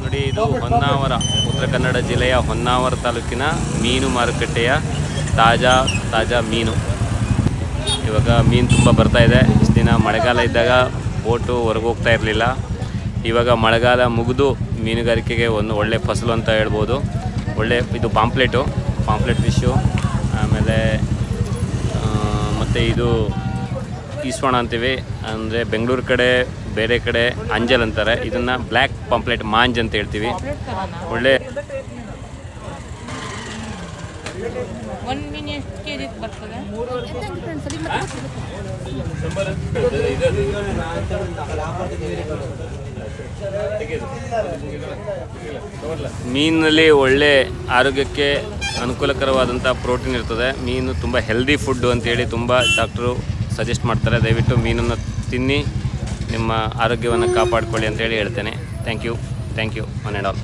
ನೋಡಿ, ಇದು ಹೊನ್ನಾವರ, ಉತ್ತರ ಕನ್ನಡ ಜಿಲ್ಲೆಯ ಹೊನ್ನಾವರ ತಾಲೂಕಿನ ಮೀನು ಮಾರುಕಟ್ಟೆಯ ತಾಜಾ ಮೀನು. ಇವಾಗ ಮೀನು ತುಂಬ ಬರ್ತಾಯಿದೆ. ಇಷ್ಟು ದಿನ ಮಳೆಗಾಲ ಇದ್ದಾಗ ಬೋಟು ಹೊರಗೆ ಹೋಗ್ತಾ ಇರಲಿಲ್ಲ. ಇವಾಗ ಮಳೆಗಾಲ ಮುಗಿದು ಮೀನುಗಾರಿಕೆಗೆ ಒಂದು ಒಳ್ಳೆ ಫಸಲು ಅಂತ ಹೇಳ್ಬೋದು. ಇದು ಪಾಂಪ್ಲೆಟ್ ಫಿಶ್ಶು. ಆಮೇಲೆ ಮತ್ತು ಇದು ಈಸ್ವಣ ಅಂತೀವಿ, ಅಂದರೆ ಬೆಂಗಳೂರು ಕಡೆ, ಬೇರೆ ಕಡೆ ಅಂಜಲ್ ಅಂತಾರೆ. ಇದನ್ನು ಬ್ಲ್ಯಾಕ್ ಪಾಂಪ್ಲೆಟ್, ಮಾಂಜ್ ಅಂತ ಹೇಳ್ತೀವಿ. ಒಳ್ಳೆ ಮೀನಿನಲ್ಲಿ ಒಳ್ಳೆ ಆರೋಗ್ಯಕ್ಕೆ ಅನುಕೂಲಕರವಾದಂಥ ಪ್ರೋಟೀನ್ ಇರ್ತದೆ. ಮೀನು ತುಂಬ ಹೆಲ್ದಿ ಫುಡ್ಡು ಅಂತೇಳಿ ತುಂಬ ಡಾಕ್ಟ್ರು ಸಜೆಸ್ಟ್ ಮಾಡ್ತಾರೆ. ದಯವಿಟ್ಟು ಮೀನನ್ನು ತಿನ್ನಿ, ನಿಮ್ಮ ಆರೋಗ್ಯವನ್ನು ಕಾಪಾಡಿಕೊಳ್ಳಿ ಅಂತೇಳಿ ಹೇಳ್ತೇನೆ. Thank you one and all.